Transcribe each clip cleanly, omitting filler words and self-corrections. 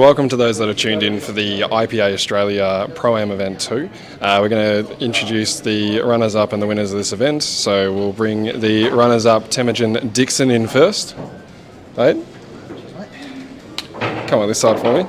Welcome to those that are tuned in for the IPA Australia Pro-Am event 2. We're going to introduce the runners-up and the winners of this event. So we'll bring the runners-up, Temujin Dixon, in first. Right? Come on this side for me.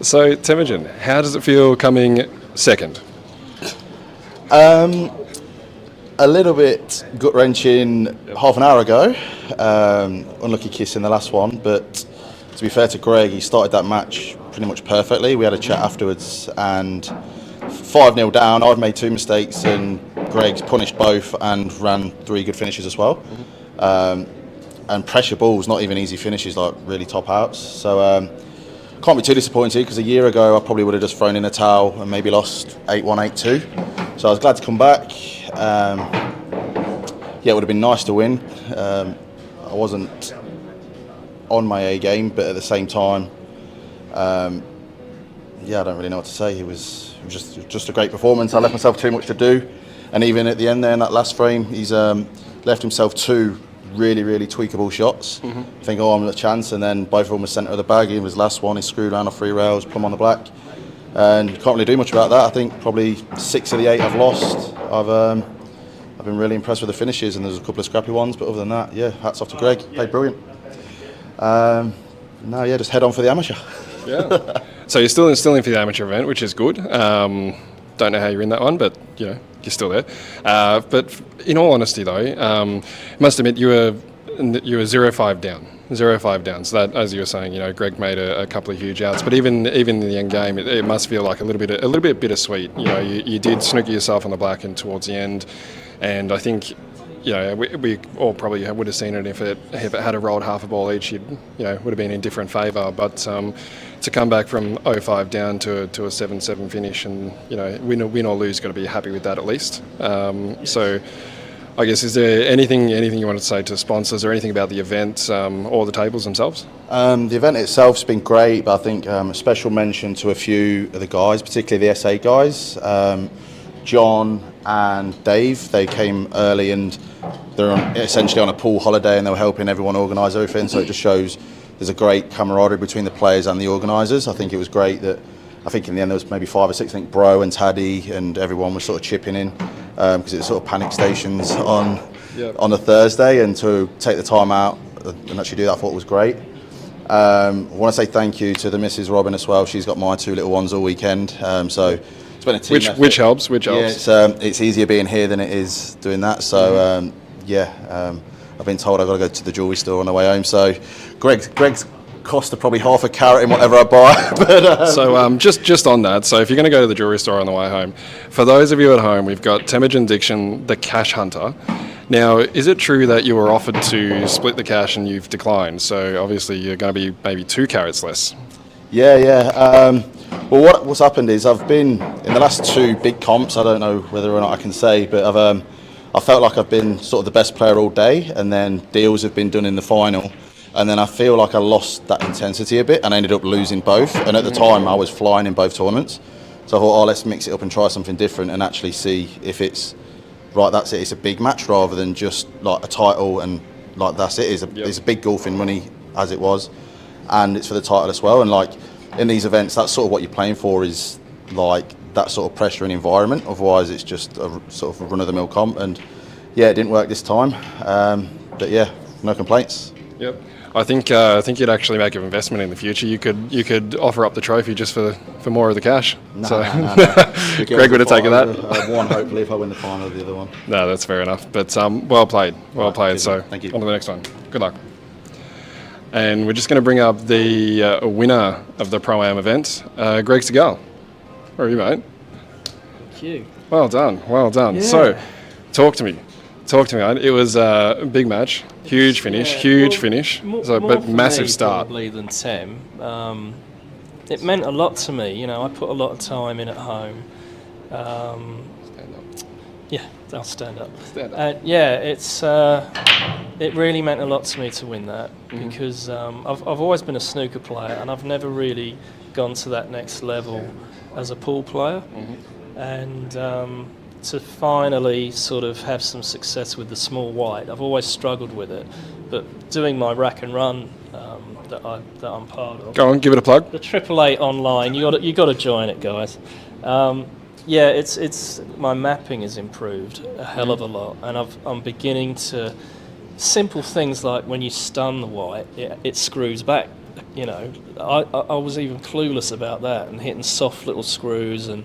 So Temujin, how does it feel coming second? A little bit gut-wrenching half an hour ago. Unlucky kiss in the last one, but to be fair to Greg, he started that match pretty much perfectly. We had a chat afterwards, and 5-0 down, I'd made 2 mistakes and Greg's punished both and ran 3 good finishes as well. And pressure balls, not even easy finishes, like really top outs. So can't be too disappointed, because a year ago I probably would have just thrown in a towel and maybe lost 8-1, 8-2. So I was glad to come back. Yeah, it would have been nice to win. I wasn't on my A game, but at the same time, yeah, I don't really know what to say. It was just a great performance. I left myself too much to do, and even at the end there in that last frame, he's left himself 2 really tweakable shots. I think, I'm a chance, and then both of them were centre of the bag. He was last one, he screwed around off 3 rails, plumb on the black, and can't really do much about that. I think probably 6 of the 8 I've lost. I've been really impressed with the finishes, and there's a couple of scrappy ones, but other than that, yeah, hats off to Greg. Played brilliant. Now, yeah, just head on for the amateur. Yeah. So you're still in for the amateur event, which is good. Don't know how you're in that one, but you're still there. But in all honesty, though, must admit you were 0-5 down. 0-5 down. So that, as you were saying, Greg made a couple of huge outs. But even in the end game, it must feel like a little bit bittersweet. You did snooker yourself on the black and towards the end, and I think, we all probably would have seen it if it had rolled half a ball each. Would have been in different favour. But to come back from 0-5 down to a 7-7 finish, and win or lose, got to be happy with that at least. So, I guess, is there anything you want to say to sponsors or anything about the event or the tables themselves? The event itself's been great, but I think a special mention to a few of the guys, particularly the SA guys. John and Dave, they came early, and they're essentially on a pool holiday, and they were helping everyone organise everything. So it just shows there's a great camaraderie between the players and the organisers. I think it was great that, I think in the end there was maybe 5 or 6, I think Bro and Taddy and everyone was sort of chipping in, because it was sort of panic stations on a Thursday, and to take the time out and actually do that, I thought was great. I want to say thank you to the Mrs. Robin as well. She's got my 2 little ones all weekend, so it's been a team effort. Which helps. Yeah, it's easier being here than it is doing that. So I've been told I've got to go to the jewellery store on the way home. So Greg's cost of probably half a carat in whatever I buy. But, so just on that, so if you're going to go to the jewellery store on the way home, for those of you at home, we've got Temujin Dixon, the cash hunter. Now, is it true that you were offered to split the cash and you've declined? So obviously you're going to be maybe 2 carats less. Yeah. Well, what's happened is I've been in the last 2 big comps. I don't know whether or not I can say, but I felt like I've been sort of the best player all day, and then deals have been done in the final, and then I feel like I lost that intensity a bit, and I ended up losing both. And at the time, I was flying in both tournaments, so I thought, let's mix it up and try something different, and actually see if it's right. That's it. It's a big match rather than just like a title, and like that's it. It's a big golfing money as it was, and it's for the title as well. And like, in these events, that's sort of what you're playing for, is like that sort of pressure and environment. Otherwise, it's just a sort of run-of-the-mill comp. And yeah, it didn't work this time. But yeah, no complaints. Yep. I think you'd actually make an investment in the future. You could offer up the trophy just for more of the cash. No. Greg would have taken that. One, hopefully, if I win the final of the other one. No, that's fair enough. But well played. So thank you. On to the next one. Good luck. And we're just going to bring up the winner of the Pro-Am event, Greg Segal. Where are you, mate? Thank you. Well done. Yeah. So, talk to me. Mate. It was a big match, huge finish. But massive start. Probably than Tem. It meant a lot to me. I put a lot of time in at home. Stand up. Yeah, I'll stand up. Stand up. It really meant a lot to me to win that, because I've always been a snooker player, and I've never really gone to that next level as a pool player. And to finally sort of have some success with the small white, I've always struggled with it, but doing my rack and run that I'm part of. Go on, give it a plug. The Triple Eight online. You got to join it, guys. Yeah, it's my mapping has improved a hell of a lot, and I'm beginning to simple things like when you stun the white, it screws back. You know, I was even clueless about that, and hitting soft little screws and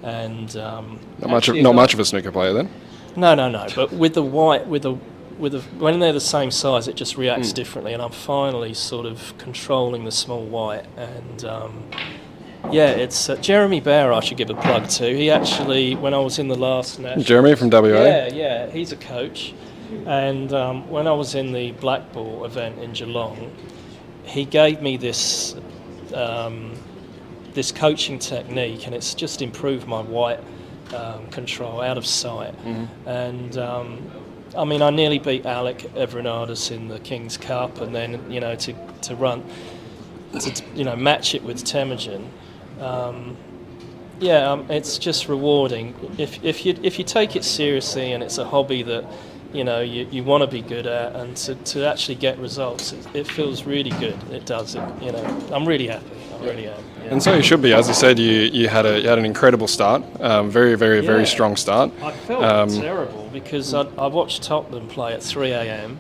not much of a snooker player then. No. But with the white, when they're the same size, it just reacts differently, and I'm finally sort of controlling the small white. And yeah, it's Jeremy Bear I should give a plug to. He actually, when I was in the last national... Jeremy from WA? Yeah, he's a coach. And when I was in the Blackball event in Geelong, he gave me this this coaching technique, and it's just improved my white control out of sight. And I mean, I nearly beat Alec Everinardis in the King's Cup, and then to match it with Temujin. It's just rewarding if you take it seriously, and it's a hobby that you want to be good at, and to actually get results, it feels really good. It does. I'm really happy. Yeah. And so you should be. As you said, you had an incredible start. Very strong start. I felt terrible because I watched Tottenham play at 3 a.m.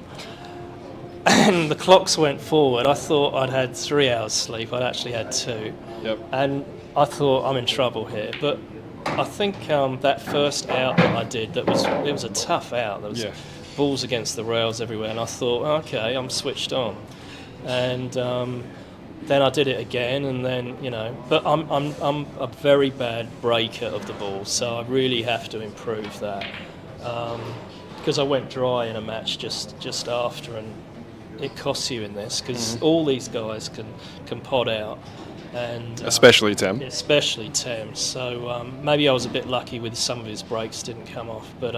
and the clocks went forward. I thought I'd had 3 hours sleep. I'd actually had 2. Yep. And I thought I'm in trouble here. But I think that first out that I did, it was a tough out. There was balls against the rails everywhere, and I thought, okay, I'm switched on. And then I did it again, and then but I'm a very bad breaker of the ball, so I really have to improve that. Because I went dry in a match just after, and it costs you in this because all these guys can pod out. And especially Tem. So maybe I was a bit lucky with some of his breaks didn't come off, but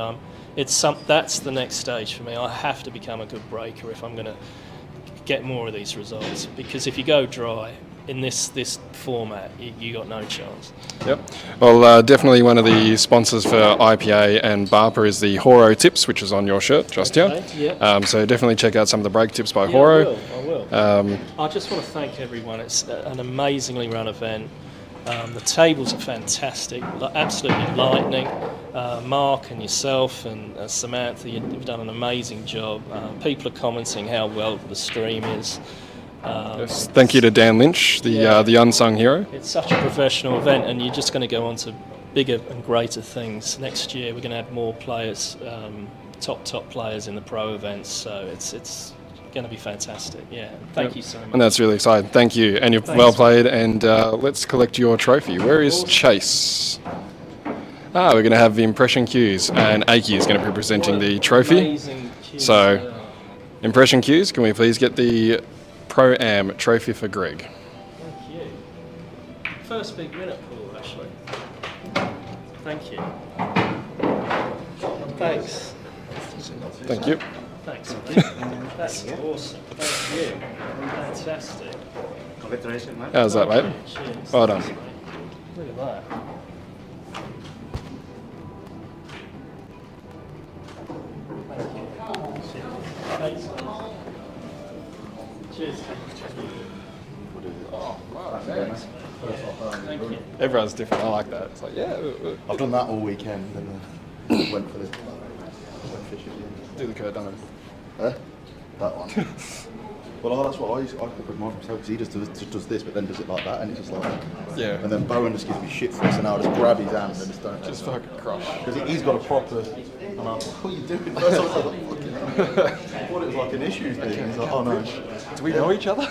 that's the next stage for me. I have to become a good breaker if I'm going to get more of these results, because if you go dry in this format, you got no chance. Yep. Well, definitely one of the sponsors for IPA and Barper is the Horo Tips, which is on your shirt just here. So definitely check out some of the break tips by Horo. I will. I just want to thank everyone. It's an amazingly run event. The tables are fantastic, absolutely lightning. Mark and yourself and Samantha, you've done an amazing job. People are commenting how well the stream is. Yes. Thank you to Dan Lynch, the unsung hero. It's such a professional event, and you're just going to go on to bigger and greater things. Next year we're going to have more players, top players in the pro events, so it's going to be fantastic. Thank you so much. And that's really exciting. Thank you, and you've well played, and let's collect your trophy. Where is Chase? We're going to have the impression cues, and Aki is going to be presenting the trophy. So, impression cues, can we please get the Pro-Am trophy for Greg? Thank you. First big win at pool, actually. Thank you. Thanks. Thank you. Thanks. That's awesome. Thank you. Fantastic. Congratulations, man. How's that, mate? Cheers. Well done. Look at that. Thanks. Cheers. Oh, wow, thanks. Thank you. Everyone's different. I like that. It's like, I've done that all weekend, and then went for the went fishing. do the Kurt Dunham. That one. Well, that's what I could with mine myself, because he just does this, but then does it like that, and it's just like that. Yeah. And then Bowen just gives me shit for it, so now I just grab his hand and just don't. Just fucking crush. Because he's got a proper. And I'm like, what are you doing? First I was like, fucking hell. I thought it was like an issues thing. And he's like, oh no. Do we know each other?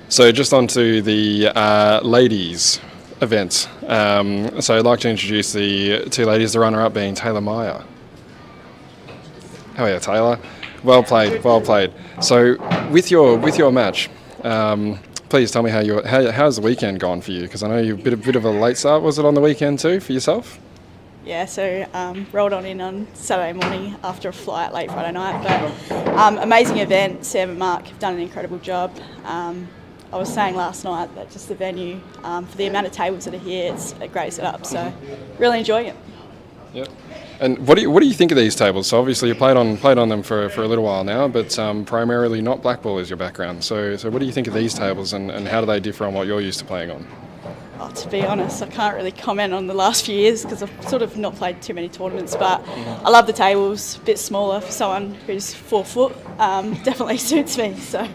So just on to the ladies event. So I'd like to introduce the two ladies, the runner-up being Taylor Meyer. How are you, Taylor? Well played, well played. So with your match, please tell me how's the weekend gone for you? Because I know you're a bit of a late start. Was it on the weekend too for yourself? Yeah, so rolled on Saturday morning after a flight late Friday night. But amazing event. Sam and Mark have done an incredible job. I was saying last night that just the venue, for the amount of tables that are here, it's a great setup. So really enjoying it. Yep. And what do you think of these tables? So obviously you played on them for a little while now, but primarily not blackball is your background. So what do you think of these tables, and how do they differ on what you're used to playing on? Oh, to be honest, I can't really comment on the last few years because I've sort of not played too many tournaments, but I love the tables. A bit smaller for someone who's 4 foot. Definitely suits me, so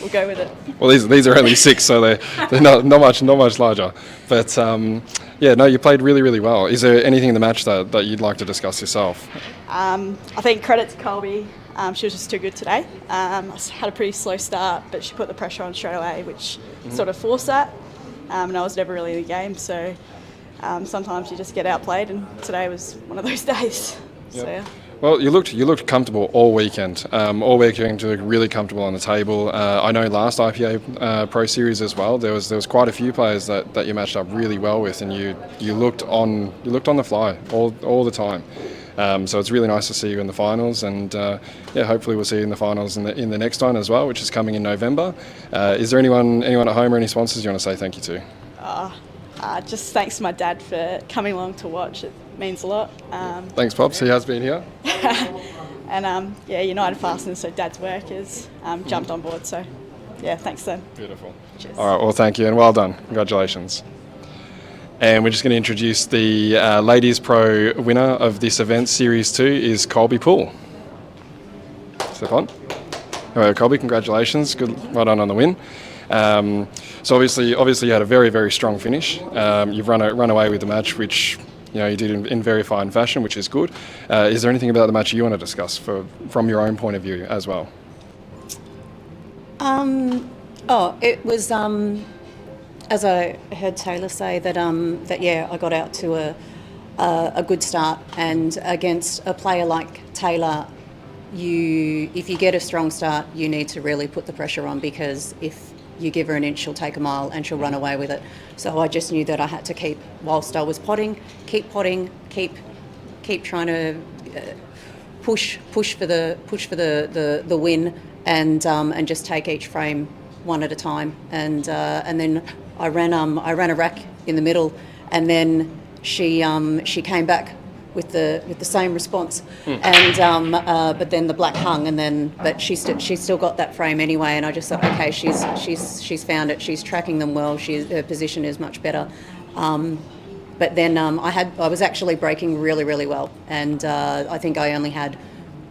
we'll go with it. Well, these are only 6, so they're not much larger. But yeah, no, you played really, really well. Is there anything in the match that you'd like to discuss yourself? I think credit to Colby. She was just too good today. I had a pretty slow start, but she put the pressure on straight away, which sort of forced that. And I was never really in the game, so sometimes you just get outplayed, and today was one of those days. Yep. So yeah. Well, you looked comfortable all weekend. All weekend you looked really comfortable on the table. I know last IPA Pro Series as well. There was quite a few players that you matched up really well with, and you looked on the fly all the time. So it's really nice to see you in the finals, and yeah, hopefully we'll see you in the finals in the next one as well, which is coming in November. Is there anyone at home or any sponsors you want to say thank you to? Just thanks to my dad for coming along to watch. It means a lot. Thanks, Pops. He has been here. And yeah, United Fasteners, so Dad's workers jumped on board. So yeah, thanks to them. Beautiful. Cheers. All right. Well, thank you and well done. Congratulations. And we're just going to introduce the Ladies Pro winner of this event, Series 2, is Colby Poole. Step on. All right, Colby, congratulations. Good, well done on the win. So obviously you had a very, very strong finish. You've run away with the match, which you did in very fine fashion, which is good. Is there anything about the match you want to discuss from your own point of view as well? It was. As I heard Taylor say that yeah, I got out to a good start, and against a player like Taylor, if you get a strong start, you need to really put the pressure on, because if you give her an inch, she'll take a mile and she'll run away with it. So I just knew that I had to keep, whilst I was potting, keep trying to push for the win, and just take each frame one at a time, and then I ran a rack in the middle, and then she came back with the same response, and but then the black hung, but she still got that frame anyway, and I just thought, okay, she's found it, she's tracking them well, her position is much better. But then I was actually breaking really, really well, and I think I only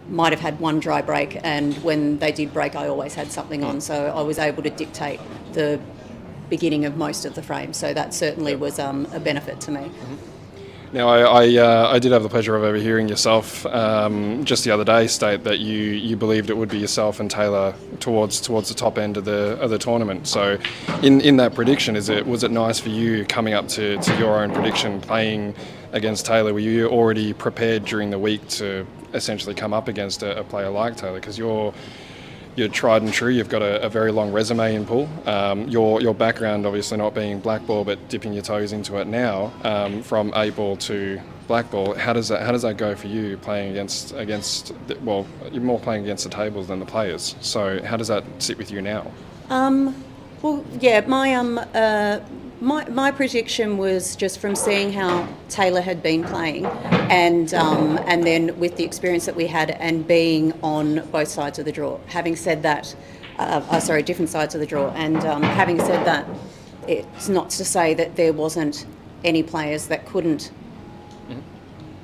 might have had one dry break, and when they did break, I always had something on, so I was able to dictate the beginning of most of the frames, so that certainly was a benefit to me. Now, I did have the pleasure of overhearing yourself just the other day state that you believed it would be yourself and Taylor towards the top end of the tournament. So, in that prediction, was it nice for you coming up to your own prediction, playing against Taylor? Were you already prepared during the week to essentially come up against a player like Taylor? Because you're tried and true. You've got a very long resume in pool. Your background, obviously not being blackball, but dipping your toes into it now, from 8-ball to blackball. How does that go for you playing against? Well, you're more playing against the tables than the players. So how does that sit with you now? Well, yeah, my prediction was just from seeing how Taylor had been playing, and then with the experience that we had, and being on both sides of the draw. Having said that, different sides of the draw, and having said that, it's not to say that there wasn't any players that couldn't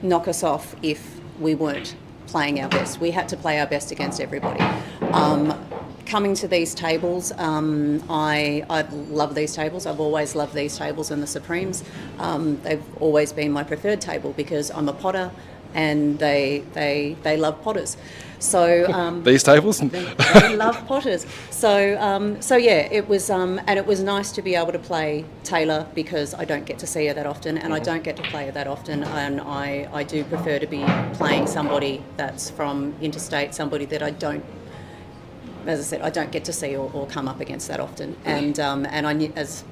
knock us off if we weren't playing our best. We had to play our best against everybody. Coming to these tables, I love these tables. I've always loved these tables and the Supremes. They've always been my preferred table because I'm a potter, and they love potters. So these tables, they love potters. So yeah, it was and it was nice to be able to play Taylor, because I don't get to see her that often, and I don't get to play her that often, and I do prefer to be playing somebody that's from interstate, somebody that I don't. As I said, I don't get to see or come up against that often, and I knew, as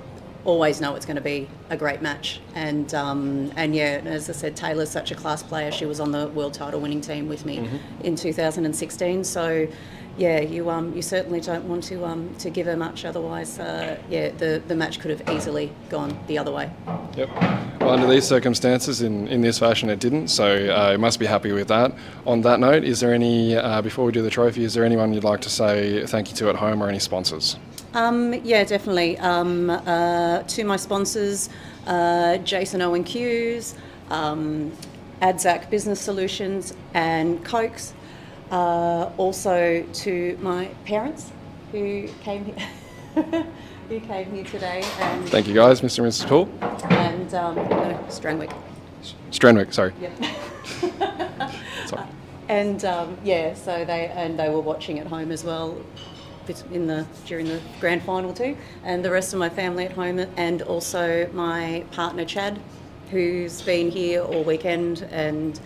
always know it's going to be a great match. And yeah, as I said, Taylor's such a class player. She was on the world title winning team with me in 2016. So yeah, you certainly don't want to give her much. Otherwise, yeah, the match could have easily gone the other way. Yep. Well, under these circumstances, in this fashion, it didn't. So you must be happy with that. On that note, is there any before we do the trophy, is there anyone you'd like to say thank you to at home, or any sponsors? Yeah, definitely. To my sponsors, Jason Owen Hughes, AdZac Business Solutions, and Cokes. Also to my parents who came here, today. And Thank you, guys, Mr. and Mrs. Poole. And Stranwick. Stranwick, sorry. Yep. Sorry. And yeah, so they were watching at home as well during the grand final too, and the rest of my family at home, and also my partner Chad, who's been here all weekend and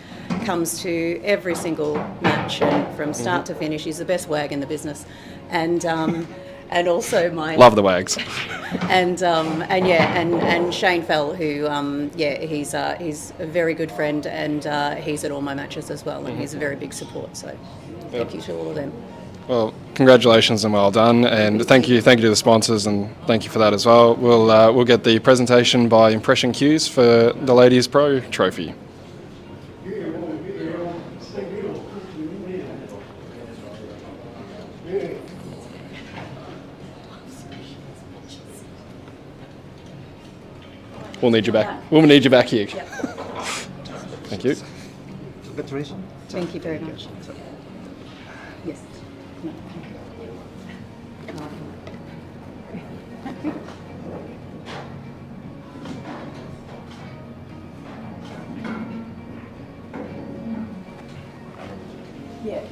comes to every single match and from start to finish. He's the best wag in the business, and also my Love the wags. and Shane Fell, who he's a very good friend, and he's at all my matches as well, and he's a very big support. So thank you to all of them. Well, congratulations and well done, and thank you to the sponsors, and thank you for that as well. We'll get the presentation by Impression Cues for the Ladies Pro Trophy. We'll need you back. We'll need you back here. Yep. Thank you. Congratulations. Thank you very much. Yes. No. Yeah.